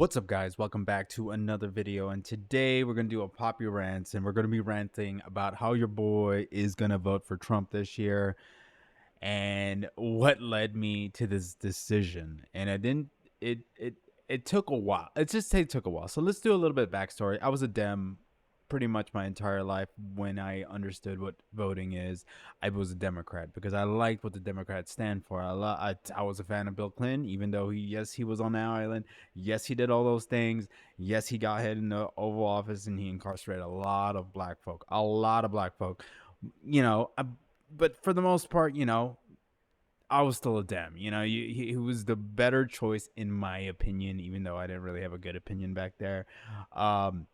What's up, guys? Welcome back to another video, and today we're gonna do a popular rant, and we're gonna be ranting about how your boy is gonna vote for Trump this year, and what led me to this decision. And I didn't. It took a while. It took a while. So let's do a little bit of backstory. I was a Dem pretty much my entire life. When I understood what voting is, I was a Democrat because I liked what the Democrats stand for. I was a fan of Bill Clinton, even though he was on the island. Yes, he did all those things. Yes, he got ahead in the Oval Office and he incarcerated a lot of black folk. A lot of black folk. You know, but for the most part, I was still a Dem. He was the better choice in my opinion, even though I didn't really have a good opinion back there. Um,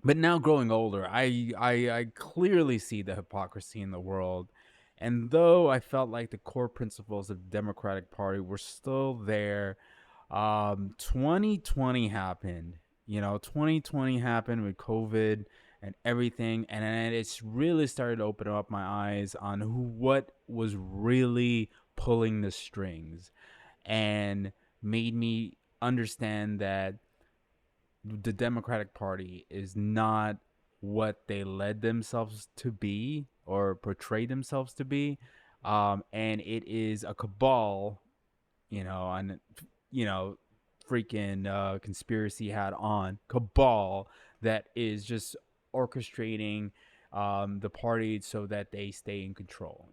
but now growing older, I clearly see the hypocrisy in the world. And though I felt like the core principles of the Democratic Party were still there, 2020 happened. 2020 happened with COVID and everything, and then it's really started to open up my eyes on what was really pulling the strings, and made me understand that the Democratic Party is not what they led themselves to be or portray themselves to be. And it is a cabal, and you know, freaking conspiracy hat on cabal that is just orchestrating the party so that they stay in control.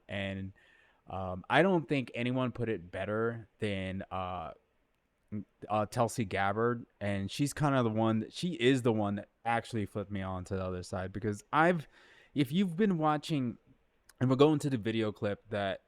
And I don't think anyone put it better than Tulsi Gabbard, and she's kind of the one. She is the one that actually flipped me on to the other side because if you've been watching, and we'll go into the video clip that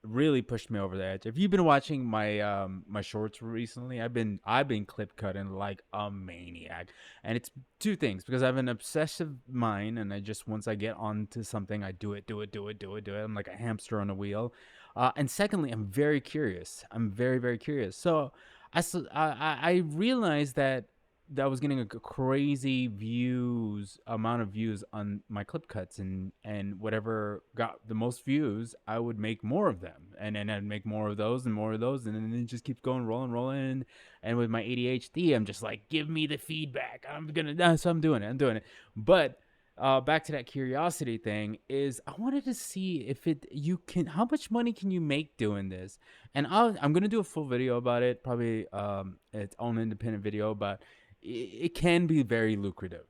really pushed me over the edge. If you've been watching my shorts recently, I've been clip cutting like a maniac, and it's two things because I have an obsessive mind, and I just once I get onto something, I do it. I'm like a hamster on a wheel. And secondly, I'm very curious. I'm very very curious. So I realized that I was getting a crazy amount of views on my clip cuts, and whatever got the most views, I would make more of them, and then I'd make more of those and more of those, and then it just keeps going, rolling. And with my ADHD, I'm just like, give me the feedback. So I'm doing it. But back to that curiosity thing is I wanted to see if how much money can you make doing this. And I'm gonna do a full video about it, probably its own independent video, but it can be very lucrative.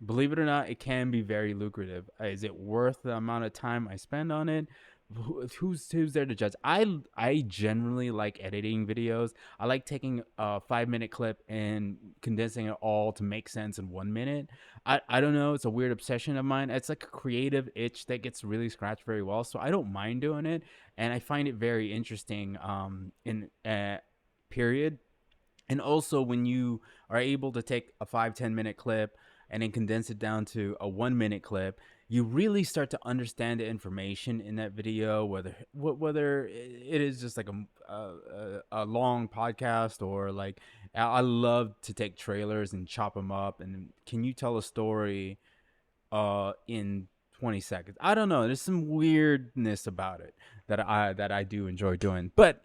Believe it or not, it can be very lucrative. Is it worth the amount of time I spend on it? Who's there to judge? I generally like editing videos. I like taking a 5 minute clip and condensing it all to make sense in 1 minute. I don't know. It's a weird obsession of mine. It's like a creative itch that gets really scratched very well. So I don't mind doing it, and I find it very interesting. In period. And also, when you are able to take a 5-10 minute clip and then condense it down to a 1 minute clip, you really start to understand the information in that video, whether it is just like a long podcast, or like I love to take trailers and chop them up. And can you tell a story in 20 seconds? I don't know. There's some weirdness about it that I do enjoy doing. But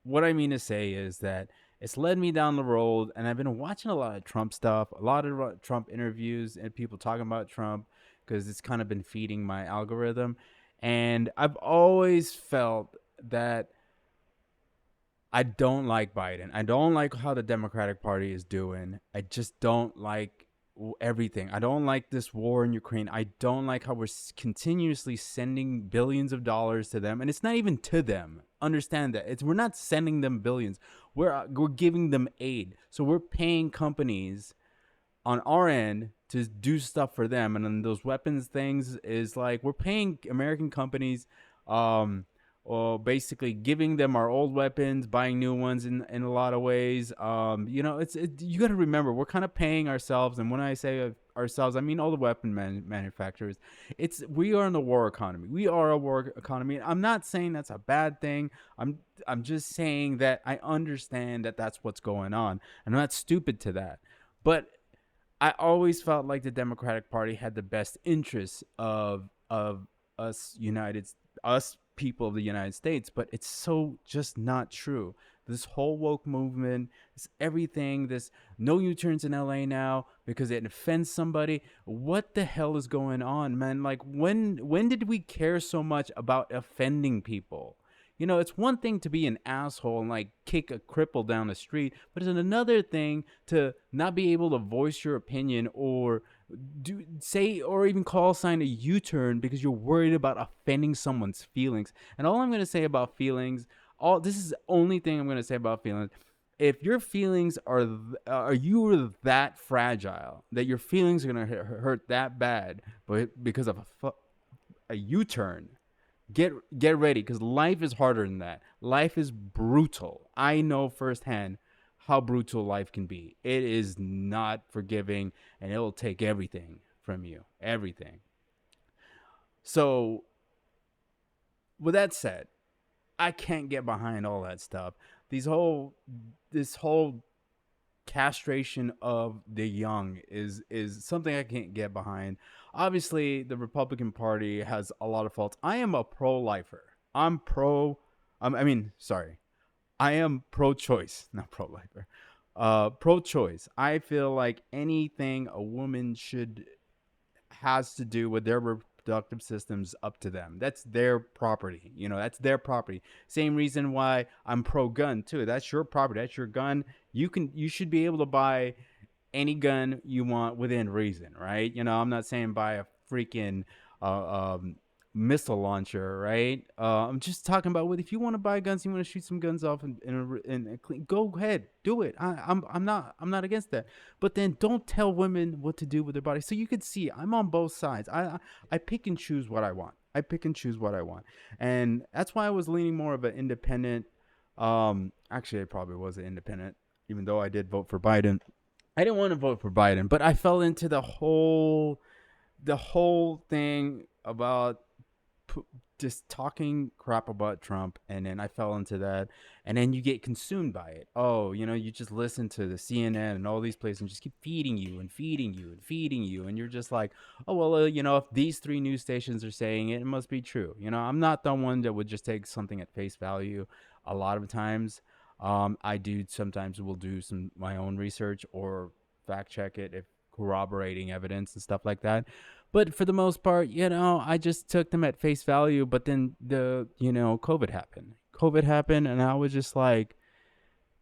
what I mean to say is that it's led me down the road, and I've been watching a lot of Trump stuff, a lot of Trump interviews, and people talking about Trump because it's kind of been feeding my algorithm. And I've always felt that I don't like Biden. I don't like how the Democratic Party is doing. I just don't like everything. I don't like this war in Ukraine. I don't like how we're continuously sending billions of dollars to them, and it's not even to them. Understand that we're not sending them billions. We're giving them aid. So we're paying companies on our end to do stuff for them, and then those weapons things is like we're paying American companies, or basically giving them our old weapons, buying new ones in a lot of ways. You got to remember, we're kind of paying ourselves, and when I say ourselves, I mean all the weapon manufacturers. We are in the war economy. We are a war economy. I'm not saying that's a bad thing. I'm just saying that I understand that that's what's going on. I'm not stupid to that, but I always felt like the Democratic Party had the best interests of us people of the United States, but it's so just not true. this whole woke movement, this everything, this no U-turns in LA now because it offends somebody. What the hell is going on, man? Like when did we care so much about offending people? You know, it's one thing to be an asshole and like kick a cripple down the street, but it's another thing to not be able to voice your opinion or do say or even call sign a U-turn because you're worried about offending someone's feelings. And all I'm going to say about feelings, all this is the only thing I'm going to say about feelings. If your feelings are you that fragile that your feelings are going to hurt that bad, but because of a U-turn, get ready because life is harder than that. Life is brutal. I know firsthand how brutal life can be. It is not forgiving, and it will take everything from you. Everything. So, with that said, I can't get behind all that stuff. This whole castration of the young is something I can't get behind. Obviously, the Republican Party has a lot of faults. I am a pro-lifer. I'm pro. I mean, sorry, I am pro-choice, not pro-lifer. Pro-choice. I feel like anything a woman should has to do with their reproductive systems up to them. That's their property. You know, that's their property. Same reason why I'm pro gun too. That's your property. That's your gun. You should be able to buy any gun you want within reason, right? You know, I'm not saying buy a freaking missile launcher, right? I'm just talking about if you want to buy guns, you want to shoot some guns off go ahead, do it. I'm not against that. But then don't tell women what to do with their body. So you can see I'm on both sides. I pick and choose what I want. I pick and choose what I want, and that's why I was leaning more of an independent. Actually, I probably was an independent, even though I did vote for Biden. I didn't want to vote for Biden, but I fell into the whole thing about just talking crap about Trump, and then I fell into that, and then you get consumed by it. Oh, you just listen to the CNN and all these places and just keep feeding you and feeding you and feeding you, and you're just like, oh well, if these three news stations are saying it, it must be true. I'm not the one that would just take something at face value. A lot of times, I do sometimes will do some my own research or fact check it if corroborating evidence and stuff like that. But for the most part, I just took them at face value. But then COVID happened. COVID happened, and I was just like,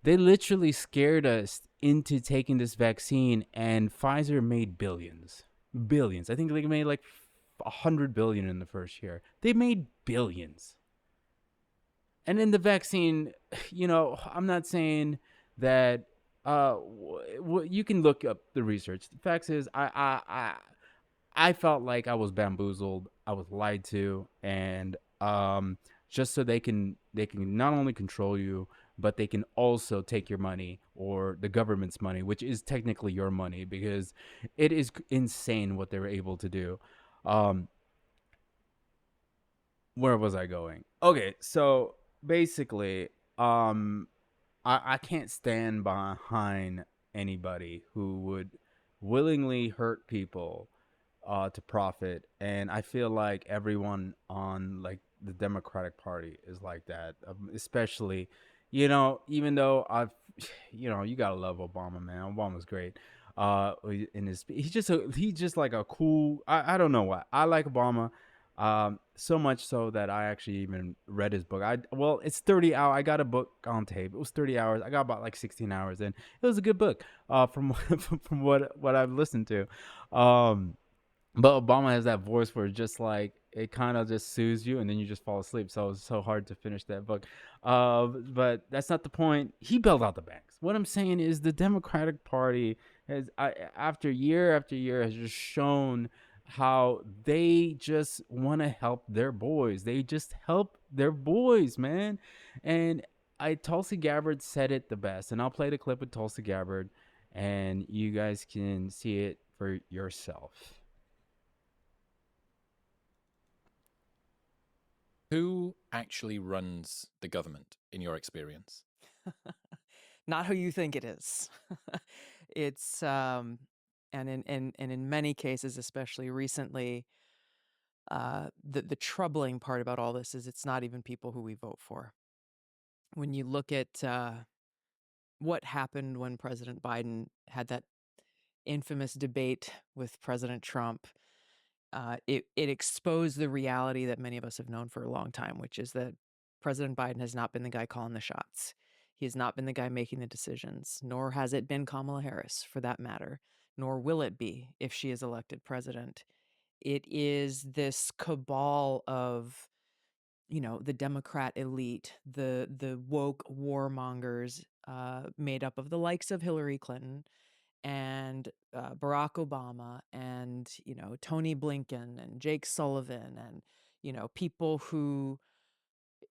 they literally scared us into taking this vaccine, and Pfizer made billions. Billions. I think they made like 100 billion in the first year. They made billions. And in the vaccine, I'm not saying that you can look up the research. The fact is, I felt like I was bamboozled, I was lied to, and just so they can not only control you, but they can also take your money or the government's money, which is technically your money because it is insane what they were able to do. Um, where was I going? Okay, so basically, I can't stand behind anybody who would willingly hurt people to profit, and I feel like everyone on like the Democratic Party is like that, especially, even though you gotta love Obama, man. Obama's great. In his he's just like a cool. I don't know why I like Obama. So much so that I actually even read his book. It's 30 hours. I got a book on tape. It was 30 hours. I got about like 16 hours in. It was a good book. From from what I've listened to. But Obama has that voice where just like it kind of just soothes you, and then you just fall asleep. So it's so hard to finish that book. But that's not the point. He bailed out the banks. What I'm saying is the Democratic Party after year, has just shown how they just want to help their boys. They just help their boys, man. And Tulsi Gabbard said it the best, and I'll play the clip with Tulsi Gabbard, and you guys can see it for yourself. Who actually runs the government, in your experience? Not who you think it is. It's and in many cases, especially recently, the troubling part about all this is it's not even people who we vote for. when you look at what happened when President Biden had that infamous debate with President Trump, it exposed the reality that many of us have known for a long time, which is that President Biden has not been the guy calling the shots. He has not been the guy making the decisions, nor has it been Kamala Harris, for that matter, nor will it be if she is elected president. It is this cabal of, the Democrat elite, the woke warmongers, made up of the likes of Hillary Clinton and Barack Obama and Tony Blinken and Jake Sullivan and people who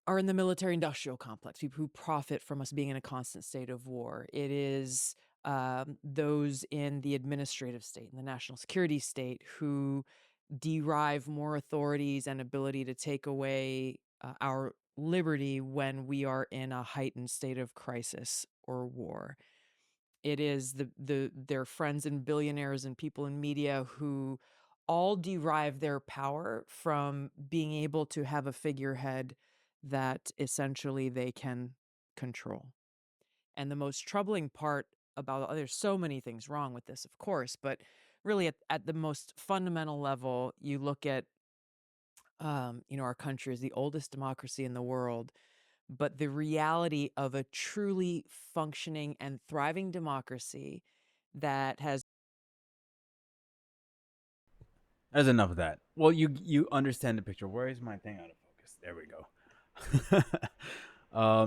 are in the military industrial complex, people who profit from us being in a constant state of war. It is those in the administrative state and the national security state who derive more authorities and ability to take away our liberty when we are in a heightened state of crisis or war. It is their friends and billionaires and people in media who all derive their power from being able to have a figurehead that essentially they can control. And the most troubling part about, there's so many things wrong with this, of course, but really at the most fundamental level, you look at, our country is the oldest democracy in the world, but the reality of a truly functioning and thriving democracy that has. There's enough of that. Well, you understand the picture. Where is my thing out of focus? There we go.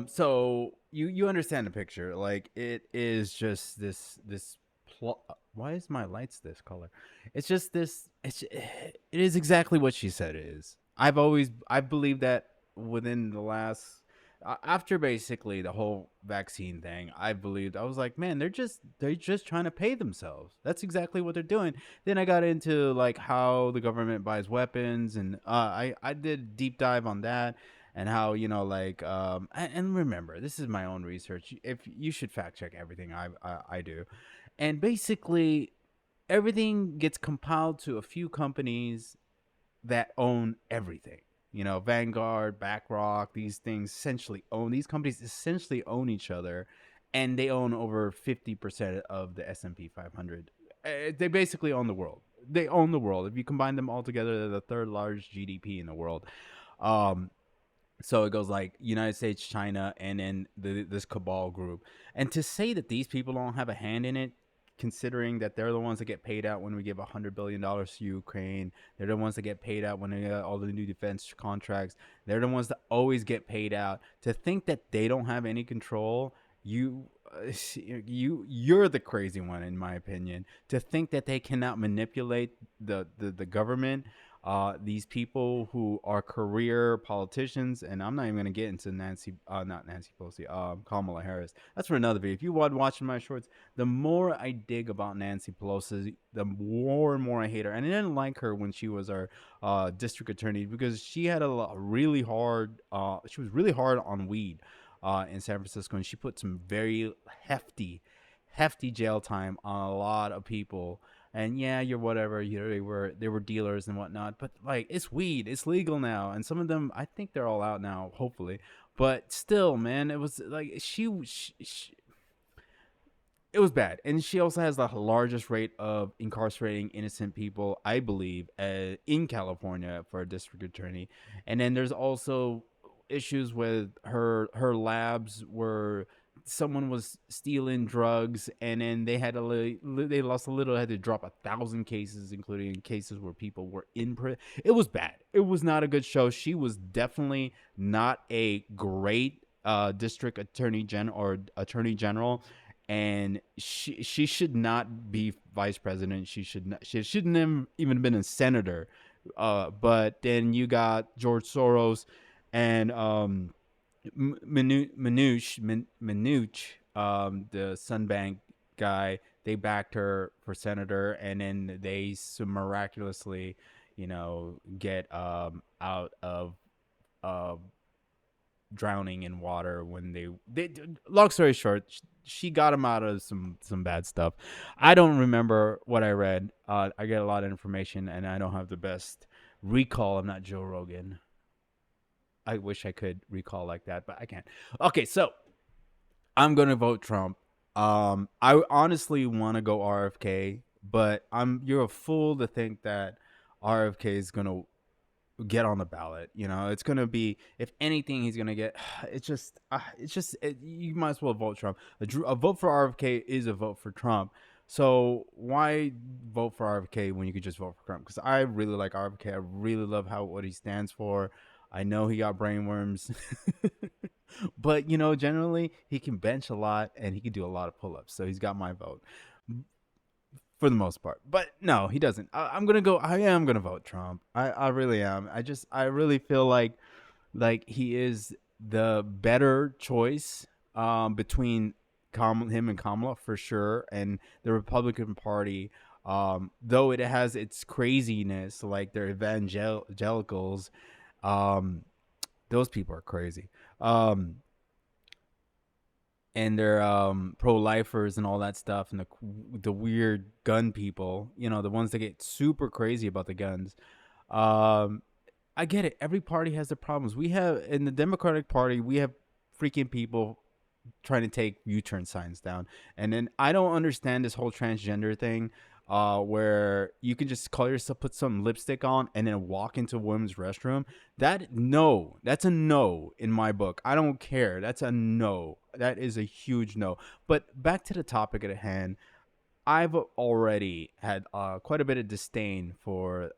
So you understand the picture. Like it is just this. Why is my lights this color? It's just this. It is exactly what she said it is. I believe that within the last after basically the whole vaccine thing, I was like, man, they're just trying to pay themselves. That's exactly what they're doing. Then I got into like how the government buys weapons, and I did a deep dive on that, and how like and remember, this is my own research. If you should fact check everything I do, and basically everything gets compiled to a few companies that own everything. Vanguard, BlackRock, these companies essentially own each other, and they own over 50% of the S&P 500. They basically own the world. They own the world. If you combine them all together, they're the third largest GDP in the world. Um, so it goes like United States, China, and then this cabal group. And to say that these people don't have a hand in it, considering that they're the ones that get paid out when we give $100 billion to Ukraine, they're the ones that get paid out when they get all the new defense contracts. They're the ones that always get paid out. To think that they don't have any control, you're the crazy one, in my opinion. To think that they cannot manipulate the government, these people who are career politicians, and I'm not even gonna get into not Nancy Pelosi, Kamala Harris. That's for another video. If you want watching my shorts, the more I dig about Nancy Pelosi, the more and more I hate her. And I didn't like her when she was our district attorney, because she had really hard. She was really hard on weed in San Francisco, and she put some very hefty jail time on a lot of people. And yeah, you're whatever. They were dealers and whatnot. But like, it's weed. It's legal now, and some of them, I think they're all out now, hopefully. But still, man, it was like it was bad. And she also has the largest rate of incarcerating innocent people, I believe, in California for a district attorney. And then there's also issues with her labs, where someone was stealing drugs, and then they lost a little, had to drop 1,000 cases, including cases where people were in prison. It was bad. It was not a good show. She was definitely not a great district attorney general, and she should not be vice president. She shouldn't have even been a senator. But then you got George Soros and Minuch, the Sunbank guy. They backed her for senator, and then they miraculously, get out of uh, drowning in water when they. Long story short, she got him out of some bad stuff. I don't remember what I read. I get a lot of information, and I don't have the best recall. I'm not Joe Rogan. I wish I could recall like that, but I can't. Okay, so I'm gonna vote Trump. I honestly want to go RFK, but you're a fool to think that RFK is gonna get on the ballot. You know, it's gonna be, if anything, he's gonna get. You might as well vote Trump. A vote for RFK is a vote for Trump. So why vote for RFK when you could just vote for Trump? Because I really like RFK. I really love what he stands for. I know he got brainworms, but generally he can bench a lot and he can do a lot of pull-ups. So he's got my vote for the most part. But no, he doesn't. I am gonna vote Trump. I really am. I really feel like he is the better choice between him and Kamala for sure, and the Republican Party. Though it has its craziness, like their evangelicals, those people are crazy. And they're pro-lifers and all that stuff, and the weird gun people, the ones that get super crazy about the guns. I get it. Every party has their problems. We have, in the Democratic Party, we have freaking people trying to take U-turn signs down. And then I don't understand this whole transgender thing, where you can just call yourself, put some lipstick on, and then walk into a women's restroom. That's a no in my book. I don't care. That's a no. That is a huge no. But back to the topic at hand. I've already had quite a bit of disdain for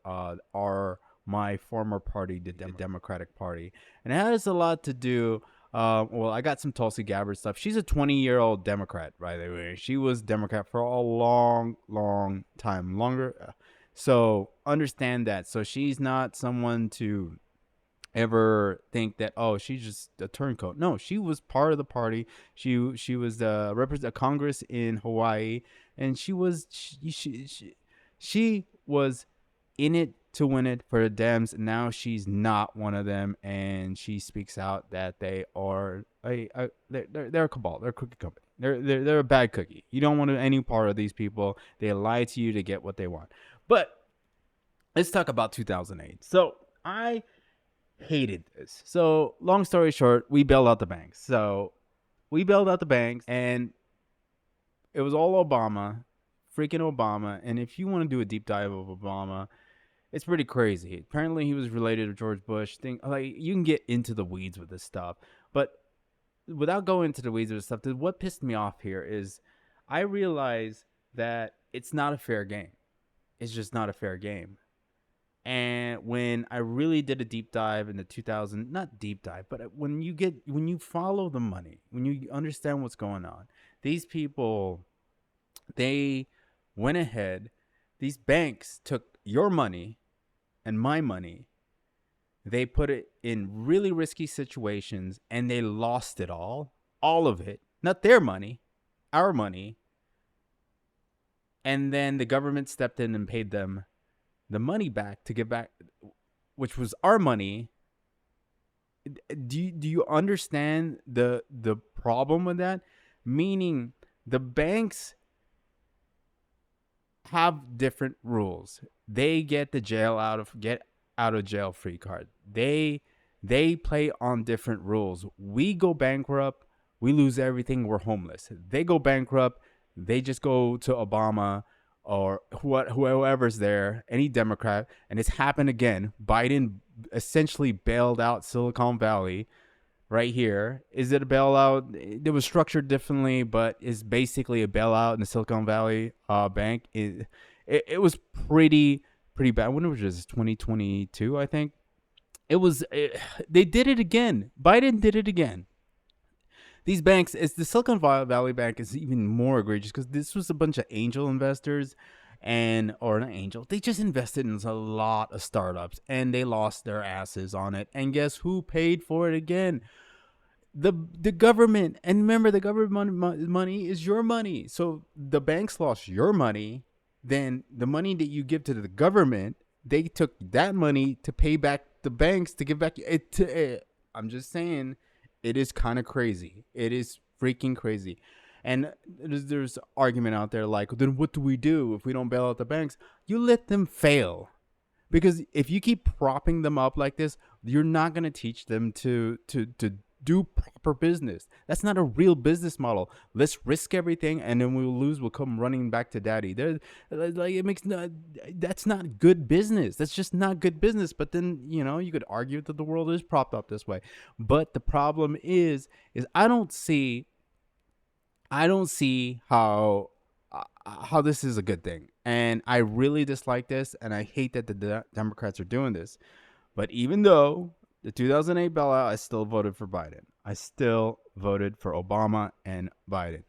my former party, the Democratic Party, and it has a lot to do. Well, I got some Tulsi Gabbard stuff. She's a 20-year-old Democrat, by the way. She was Democrat for a long, long time, longer. So understand that. So she's not someone to ever think that, oh, she's just a turncoat. No, she was part of the party. She was the represent Congress in Hawaii, and she was in it to win it for the Dems. Now she's not one of them, and she speaks out that they are they're a cabal. They're a cookie company. They're a bad cookie. You don't want any part of these people. They lie to you to get what they want. But let's talk about 2008. So I hated this. So long story short, we bailed out the banks. And it was all Obama, freaking Obama. And if you want to do a deep dive of Obama, it's pretty crazy. Apparently, he was related to George Bush. You can get into the weeds with this stuff, but without going into the weeds with this stuff, what pissed me off here is I realize that it's not a fair game. It's just not a fair game. And when I really did a deep dive into 2000, not deep dive, but when you follow the money, when you understand what's going on, these people, they went ahead. These banks took your money and my money. They put it in really risky situations, and they lost it all of it. Not their money, our money. And then the government stepped in and paid them the money back to give back, which was our money. Do you understand the problem with that? Meaning the banks have different rules. They get the get out of jail free card. They play on different rules. We go bankrupt, we lose everything, we're homeless. They go bankrupt, they just go to Obama or whoever's there, any Democrat, and it's happened again. Biden essentially bailed out Silicon Valley right here. Is it a bailout? It was structured differently, but it's basically a bailout in the Silicon Valley bank. It was pretty bad. When was this? 2022, I think. They did it again. Biden did it again. These banks, the Silicon Valley Bank is even more egregious because this was a bunch of angel investors, or not angel. They just invested in a lot of startups, and they lost their asses on it. And guess who paid for it again? The government. And remember, the government money is your money. So the banks lost your money. Then the money that you give to the government, they took that money to pay back the banks to give back it. I'm just saying. It is kind of crazy. It is freaking crazy. And there's argument out there like, then what do we do if we don't bail out the banks? You let them fail. Because if you keep propping them up like this, You're not going to teach them to do proper business. That's not a real business model. Let's risk everything, and then we'll lose. We'll come running back to daddy. Like it makes no. That's not good business. That's just not good business. But then you could argue that the world is propped up this way. But the problem is I don't see how this is a good thing, and I really dislike this, and I hate that the Democrats are doing this. But even though the 2008 bailout, I still voted for Biden. I still voted for Obama and Biden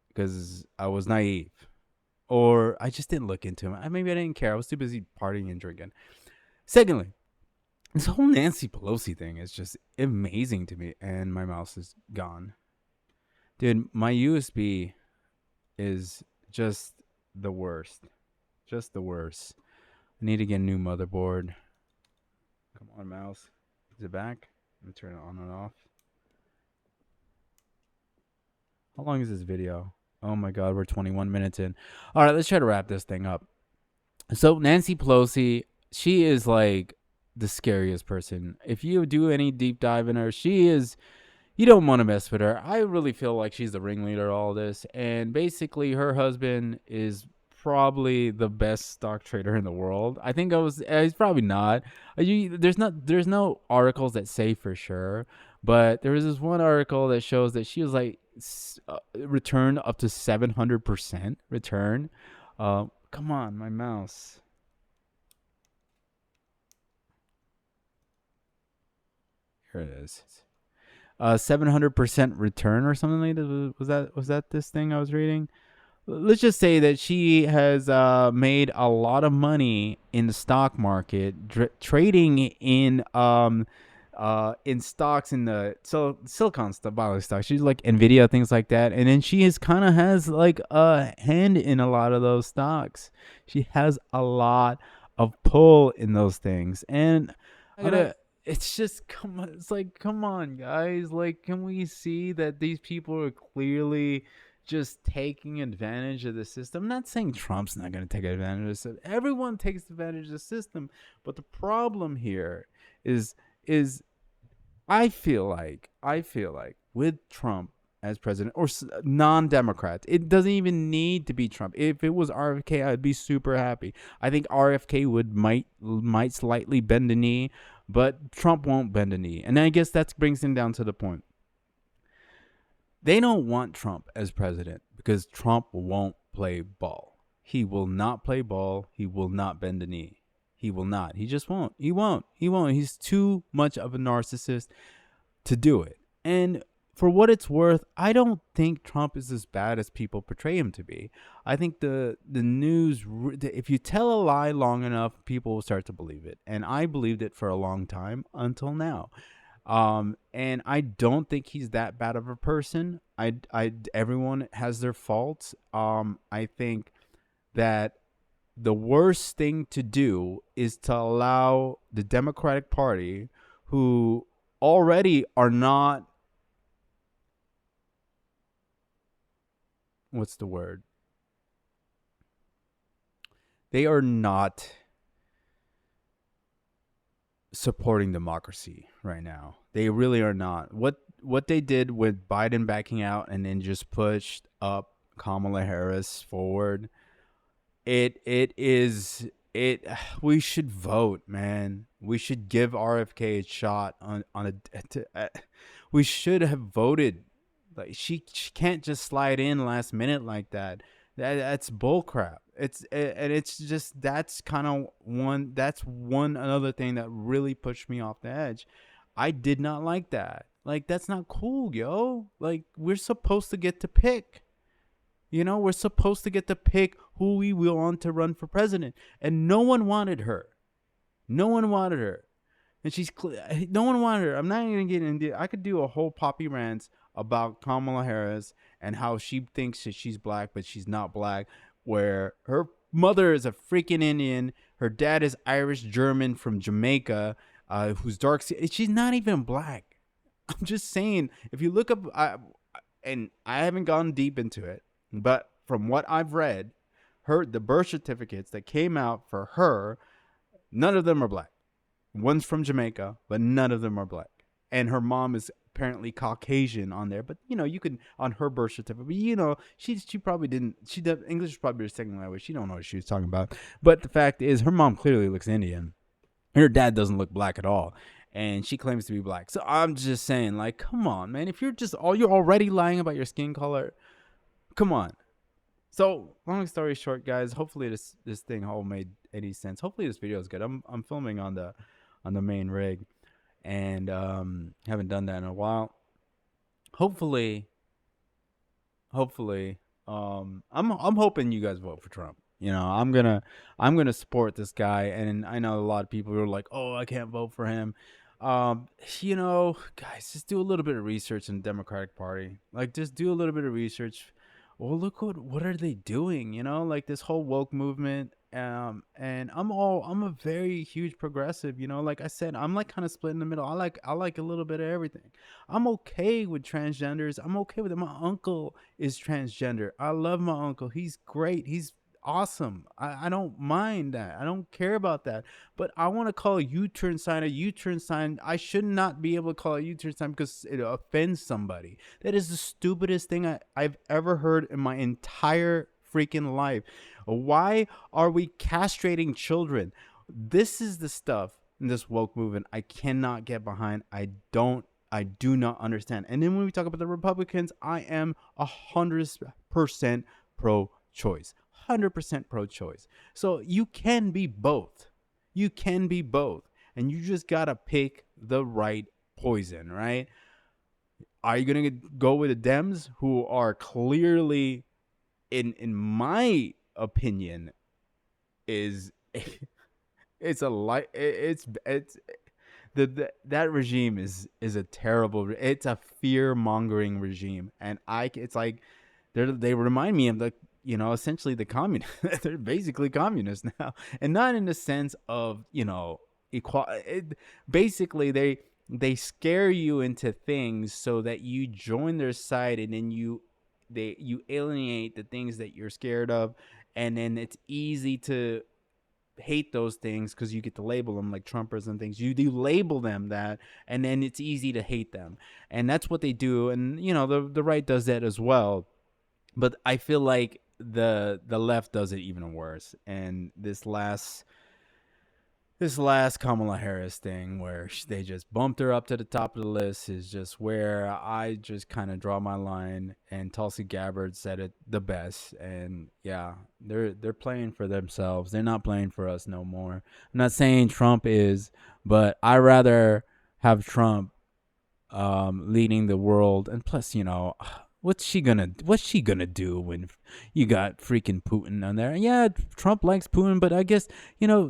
because I was naive, or I just didn't look into him. Maybe I didn't care. I was too busy partying and drinking. Secondly, this whole Nancy Pelosi thing is just amazing to me, and my mouse is gone. Dude, my USB is just the worst. Just the worst. I need to get a new motherboard. Come on, mouse. Is it back? Let me turn it on and off. How long is this video? Oh my god, we're 21 minutes in. All right, let's try to wrap this thing up. So Nancy Pelosi, she is like the scariest person. If you do any deep dive in her, you don't want to mess with her. I really feel like she's the ringleader of all this. And basically her husband is probably the best stock trader in the world. I think he's probably not. There's no articles that say for sure, but there was this one article that shows that she was like returned up to 700% return. Come on, my mouse. Here it is. 700% return or something like that. Was that this thing I was reading? Let's just say that she has made a lot of money in the stock market, trading in stocks in the silicon valley stocks. She's like Nvidia, things like that, and then she has like a hand in a lot of those stocks. She has a lot of pull in those things, and it's just come on, guys. Like, can we see that these people are clearly just taking advantage of the system? I'm not saying Trump's not going to take advantage of the system. Everyone takes advantage of the system. But the problem here is I feel like with Trump as president, or non-Democrats, it doesn't even need to be Trump. If it was RFK, I'd be super happy. I think RFK might slightly bend the knee, but Trump won't bend a knee. And I guess that brings him down to the point. They don't want Trump as president because Trump won't play ball. He will not play ball. He will not bend the knee. He will not. He just won't. He won't. He's too much of a narcissist to do it. And for what it's worth, I don't think Trump is as bad as people portray him to be. I think the news, if you tell a lie long enough, people will start to believe it. And I believed it for a long time until now. And I don't think he's that bad of a person. Everyone has their faults. I think that the worst thing to do is to allow the Democratic Party, who already are not, what's the word? They are not supporting democracy right now. They really are not. What they did with Biden backing out and then just pushed up Kamala Harris forward, we should vote, man. We should give RFK a shot we should have voted. Like, she can't just slide in last minute like that. That's bullcrap. That's another thing that really pushed me off the edge. I did not like that. Like, that's not cool, yo. Like, we're supposed to get to pick. We're supposed to get to pick who we want to run for president. And no one wanted her. No one wanted her. And no one wanted her. I'm not even getting into. I could do a whole poppy rant about Kamala Harris and how she thinks that she's black, but she's not black. Where her mother is a freaking Indian, her dad is Irish German from Jamaica, who's dark. She's not even black. I'm just saying, if you look up, and I haven't gone deep into it, but from what I've read, the birth certificates that came out for her, none of them are black. One's from Jamaica, but none of them are black. And her mom is apparently Caucasian on there, but you could on her birth certificate. But she probably didn't. She did English is probably her second language. She don't know what she was talking about. But the fact is, her mom clearly looks Indian. Her dad doesn't look black at all, and she claims to be black. So I'm just saying, like, come on, man. If you're already lying about your skin color, come on. So long story short, guys. Hopefully this thing all made any sense. Hopefully this video is good. I'm filming on the main rig, and haven't done that in a while. Hopefully, I'm hoping you guys vote for Trump. I'm gonna support this guy, and I know a lot of people are like, oh, I can't vote for him. Guys, just do a little bit of research in the Democratic Party. Like, just do a little bit of research. Well, look what are they doing? Like this whole woke movement. And I'm a very huge progressive. Like I said, I'm like kind of split in the middle. I like a little bit of everything. I'm okay with transgenders. I'm okay with it. My uncle is transgender. I love my uncle. He's great. He's awesome. I don't mind that. I don't care about that. But I want to call a U-turn sign a U-turn sign. I should not be able to call a U-turn sign because it offends somebody. That is the stupidest thing I've ever heard in my entire freaking life. Why are we castrating children? This is the stuff in this woke movement I cannot get behind. I do not understand. And then when we talk about the Republicans, I am 100% pro-choice. 100% pro-choice. So you can be both. You can be both. And you just got to pick the right poison, right? Are you going to go with the Dems, who are clearly, in my opinion, is it's that regime is a terrible, it's a fear-mongering regime, and it's like they remind me of essentially the communists. They're basically communists now, and not in the sense of equality. Basically, they scare you into things so that you join their side, and then you alienate the things that you're scared of, and then it's easy to hate those things because you get to label them like Trumpers and things. You do label them that, and then it's easy to hate them, and that's what they do. And the right does that as well, but I feel like the left does it even worse. And this last Kamala Harris thing, where they just bumped her up to the top of the list, is just where I just kind of draw my line. And Tulsi Gabbard said it the best. And yeah, they're playing for themselves. They're not playing for us no more. I'm not saying Trump is, but I rather have Trump leading the world. And plus, what's she gonna do when you got freaking Putin on there? Yeah, Trump likes Putin, but I guess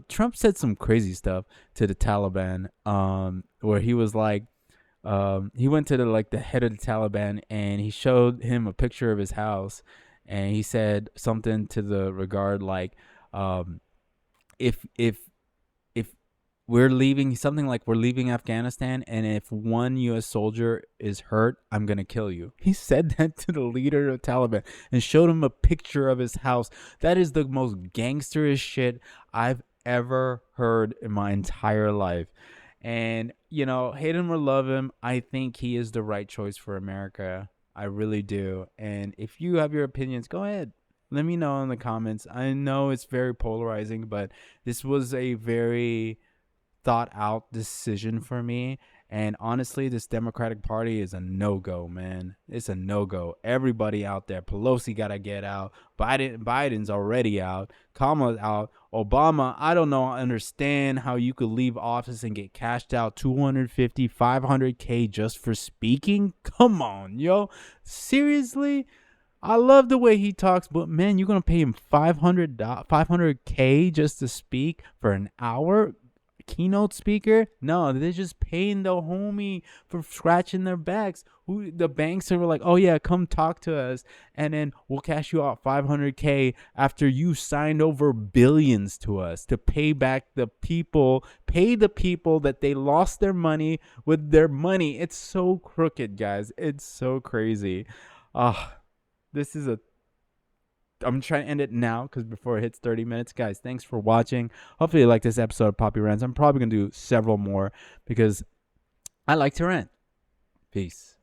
Trump said some crazy stuff to the Taliban, where he was like, he went to the head of the Taliban, and he showed him a picture of his house, and he said something to the regard like, if we're leaving, something like, we're leaving Afghanistan, and if one U.S. soldier is hurt, I'm going to kill you. He said that to the leader of Taliban and showed him a picture of his house. That is the most gangsterish shit I've ever heard in my entire life. And, hate him or love him, I think he is the right choice for America. I really do. And if you have your opinions, go ahead. Let me know in the comments. I know it's very polarizing, but this was a very thought out decision for me. And honestly, this Democratic Party is a no-go, man. It's a no-go. Everybody out there, Pelosi got to get out. Biden's already out. Kamala's out. Obama, I don't know, understand how you could leave office and get cashed out $250, $500K just for speaking. Come on, yo. Seriously? I love the way he talks, but man, you're going to pay him $500K just to speak for an hour? Keynote speaker? No, they're just paying the homie for scratching their backs. The banks are like, oh yeah, come talk to us, and then we'll cash you out $500K after you signed over billions to us to pay back the people, that they lost their money with their money. It's so crooked, guys. It's so crazy. This is a I'm trying to end it now because before it hits 30 minutes. Guys, thanks for watching. Hopefully you like this episode of Poppy Rants. I'm probably going to do several more because I like to rant. Peace.